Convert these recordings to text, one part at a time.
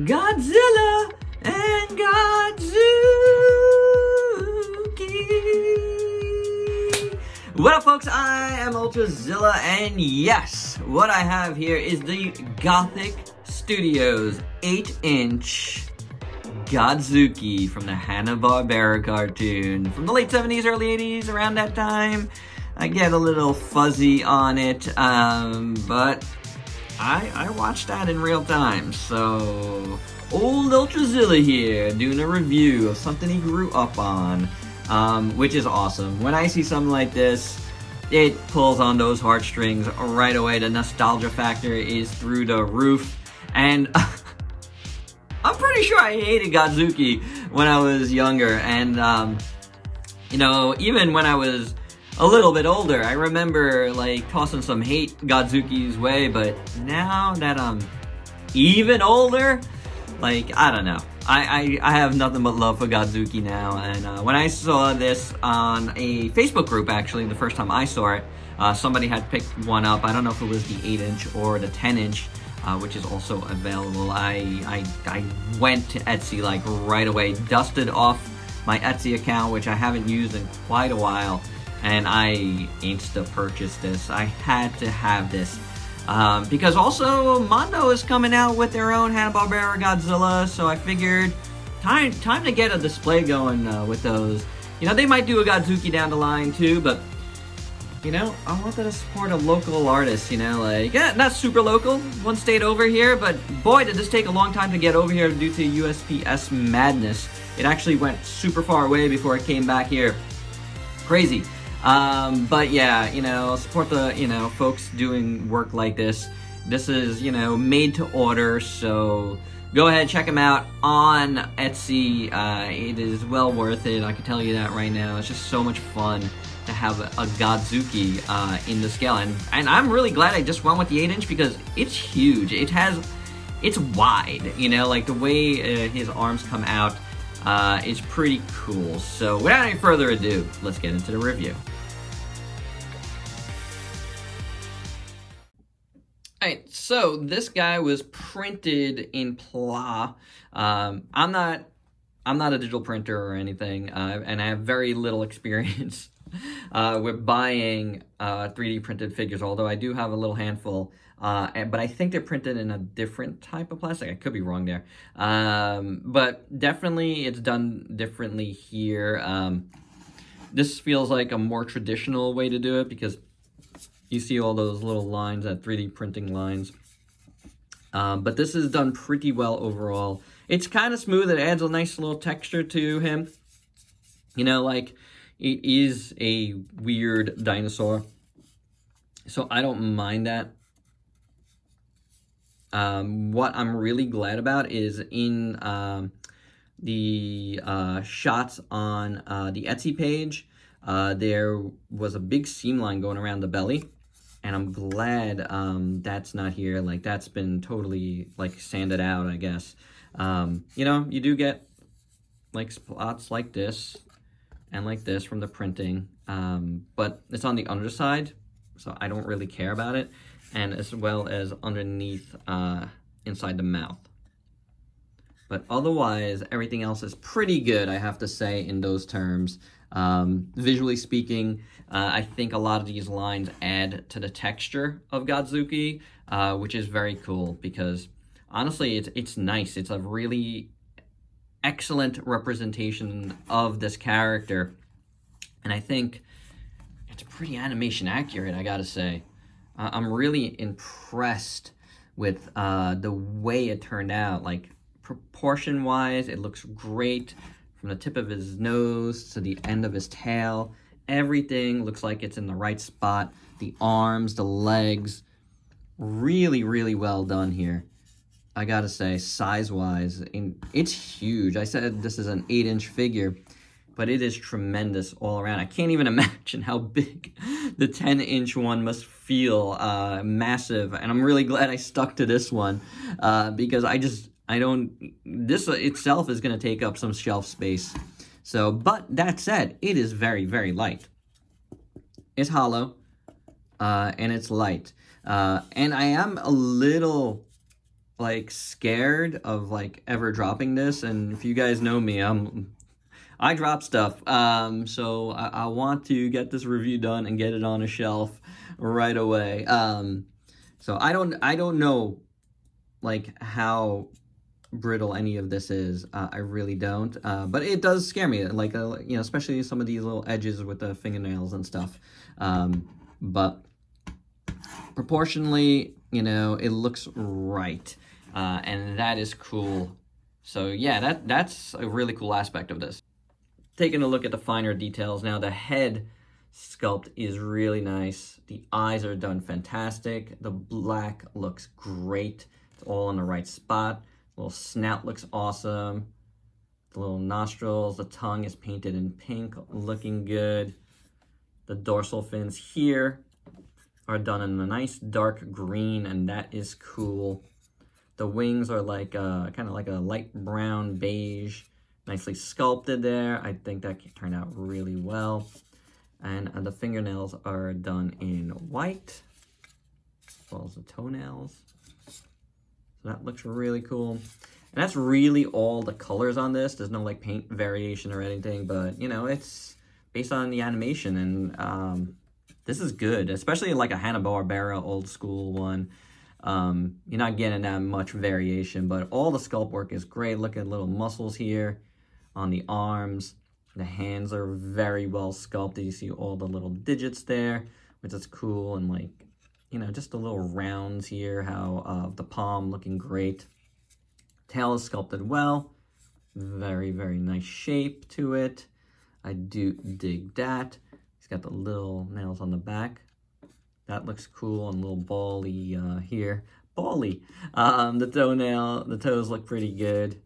Godzilla and Godzooky. What up, folks? I am Ultrazilla, and yes, what I have here is the Gothic Studios 8-inch Godzooky from the Hanna-Barbera cartoon from the late 70s, early 80s, around that time. I get a little fuzzy on it, but I watched that in real time. So, old Ultrazilla here, doing a review of something he grew up on, which is awesome. When I see something like this, it pulls on those heartstrings right away. The nostalgia factor is through the roof, and I'm pretty sure I hated Godzooky when I was younger, and you know, even when I was a little bit older, I remember like tossing some hate Godzooky's way, but now that I'm even older, like, I don't know. I have nothing but love for Godzooky now, and when I saw this on a Facebook group, actually, the first time I saw it, somebody had picked one up. I don't know if it was the 8-inch or the 10-inch, which is also available. I went to Etsy like right away, dusted off my Etsy account, which I haven't used in quite a while, and I insta-purchased this. I had to have this. Because also, Mondo is coming out with their own Hanna-Barbera Godzilla, so I figured, time to get a display going with those. You know, they might do a Godzooky down the line too, but, you know, I wanted to support a local artist, you know, like, yeah, not super local, one state over here, but boy, did this take a long time to get over here due to USPS madness. It actually went super far away before it came back here. Crazy. But yeah, you know, support the, you know, folks doing work like this. This is, you know, made to order, so go ahead, check them out on Etsy. It is well worth it, I can tell you that right now. It's just so much fun to have a Godzooky in the scale, and I'm really glad I just went with the 8-inch because it's huge. It's wide, you know, like the way his arms come out is pretty cool. So without any further ado, let's get into the review. Alright, so this guy was printed in PLA. I'm not a digital printer or anything, and I have very little experience with buying 3D printed figures, although I do have a little handful, but I think they're printed in a different type of plastic. I could be wrong there, but definitely it's done differently here. This feels like a more traditional way to do it because you see all those little lines, that 3D printing lines. But this is done pretty well overall. It's kind of smooth. It adds a nice little texture to him. You know, like, it is a weird dinosaur, so I don't mind that. What I'm really glad about is in the shots on the Etsy page, there was a big seam line going around the belly, and I'm glad that's not here. Like, that's been totally, like, sanded out, I guess. You know, you do get, like, spots like this and like this from the printing, but it's on the underside, so I don't really care about it, and as well as underneath inside the mouth. But otherwise, everything else is pretty good, I have to say, in those terms. Visually speaking, I think a lot of these lines add to the texture of Godzooky, which is very cool because, honestly, it's nice. It's a really excellent representation of this character, and I think it's pretty animation accurate, I gotta say. I'm really impressed with the way it turned out. Like, proportion-wise, it looks great. From the tip of his nose to the end of his tail, everything looks like it's in the right spot. The arms, the legs, really, really well done here. I gotta say, size-wise, it's huge. I said this is an 8-inch figure, but it is tremendous all around. I can't even imagine how big the 10-inch one must feel, massive. And I'm really glad I stuck to this one, because this itself is going to take up some shelf space. So, but that said, it is very, very light. It's hollow, and it's light. And I am a little like scared of like ever dropping this, and if you guys know me, I drop stuff. So I want to get this review done and get it on a shelf right away. So I don't know like how brittle any of this is. I really don't. But it does scare me, like you know, especially some of these little edges with the fingernails and stuff. But proportionally, you know, it looks right, and that is cool. So yeah, that's a really cool aspect of this. Taking a look at the finer details now, the head sculpt is really nice. The eyes are done fantastic. The black looks great. It's all in the right spot. The little snout looks awesome. The little nostrils, the tongue is painted in pink, looking good. The dorsal fins here are done in a nice dark green, and that is cool. The wings are like kind of like a light brown beige, nicely sculpted there. I think that turned out really well. And the fingernails are done in white, as well as the toenails. So that looks really cool. And that's really all the colors on this. There's no like paint variation or anything, but you know, it's based on the animation, and this is good, especially like a Hanna-Barbera old school one. You're not getting that much variation, but all the sculpt work is great. Look at little muscles here on the arms. The hands are very well sculpted. You see all the little digits there, which is cool, and like, you know, just the little rounds here, how the palm looking great. Tail is sculpted well. Very, very nice shape to it. I do dig that. He's got the little nails on the back. That looks cool, and a little bally here. Bally. The toes look pretty good.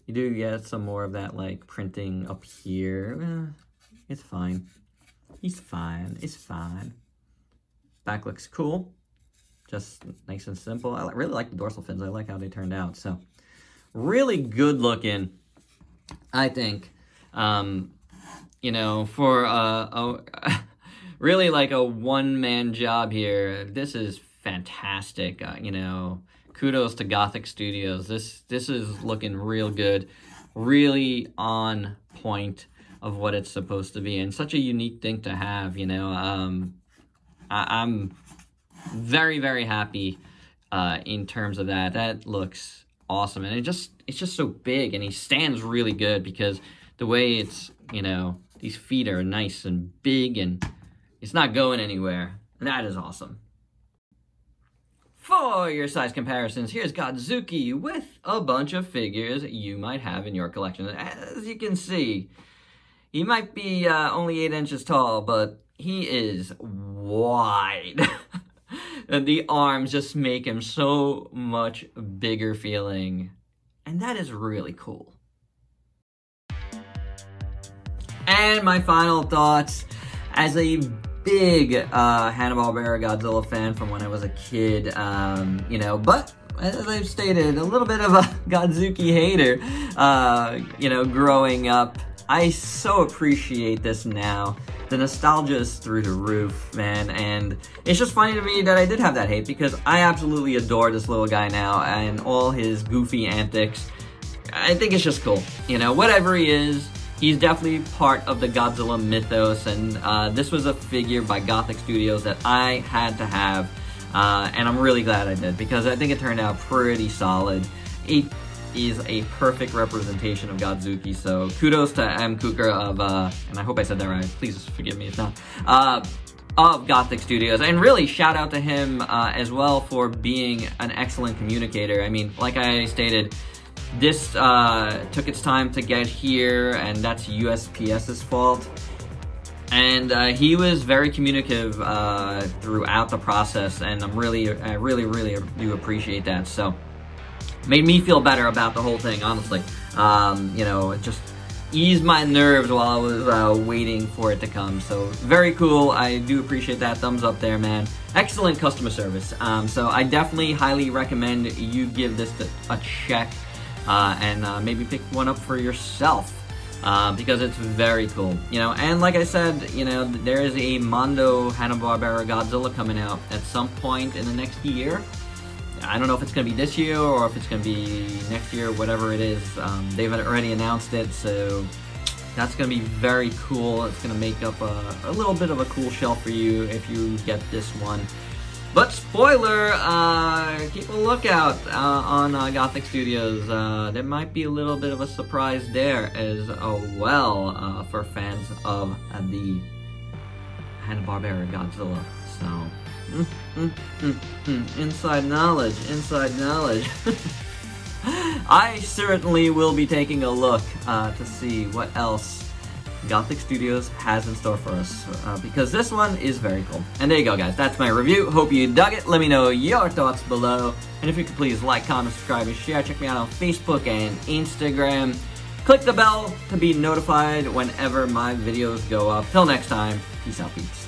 You do get some more of that like printing up here. It's fine. He's fine. It's fine. Back looks cool. Just nice and simple. I really like the dorsal fins. I like how they turned out. So really good looking, I think. You know, for really like a one-man job here, this is fantastic. You know, kudos to Gothic Studios. This is looking real good, really on point of what it's supposed to be, and such a unique thing to have. You know, I'm very, very happy in terms of that. That looks awesome, and it's just so big, and he stands really good because the way it's, you know, these feet are nice and big, and it's not going anywhere. That is awesome. For your size comparisons, here's Godzooky with a bunch of figures you might have in your collection. As you can see, he might be only 8 inches tall, but he is wide. And the arms just make him so much bigger feeling. And that is really cool. And my final thoughts, as a big Hanna-Barbera Godzilla fan from when I was a kid, you know, but as I've stated, a little bit of a Godzooky hater, you know, growing up. I so appreciate this now. The nostalgia is through the roof, man, and it's just funny to me that I did have that hate, because I absolutely adore this little guy now and all his goofy antics. I think it's just cool, you know, whatever he is. He's definitely part of the Godzilla mythos, and this was a figure by Gothic Studios that I had to have, and I'm really glad I did, because I think it turned out pretty solid. It is a perfect representation of Godzooky, so kudos to M. Cooker of, and I hope I said that right, please forgive me if not, of Gothic Studios, and really shout out to him as well for being an excellent communicator. I mean, like I stated, this took its time to get here, and that's USPS's fault. And he was very communicative throughout the process, and I really do appreciate that. So, made me feel better about the whole thing, honestly. You know, it just eased my nerves while I was waiting for it to come. So, very cool. I do appreciate that. Thumbs up there, man. Excellent customer service. So, I definitely highly recommend you give this a check. And maybe pick one up for yourself, because it's very cool, you know. And like I said, you know, there is a Mondo Hanna-Barbera Godzilla coming out at some point in the next year, I don't know if it's going to be this year or if it's going to be next year, whatever it is. They've already announced it, so that's going to be very cool. It's going to make up a little bit of a cool shelf for you if you get this one. But spoiler, keep a lookout on Gothic Studios. There might be a little bit of a surprise there as well for fans of the Hanna-Barbera Godzilla. So, inside knowledge, inside knowledge. I certainly will be taking a look to see what else Gothic Studios has in store for us, because this one is very cool. And there you go, guys. That's my review. Hope you dug it. Let me know your thoughts below. And if you could please like, comment, subscribe, and share. Check me out on Facebook and Instagram. Click the bell to be notified whenever my videos go up. Till next time, peace out, peeps.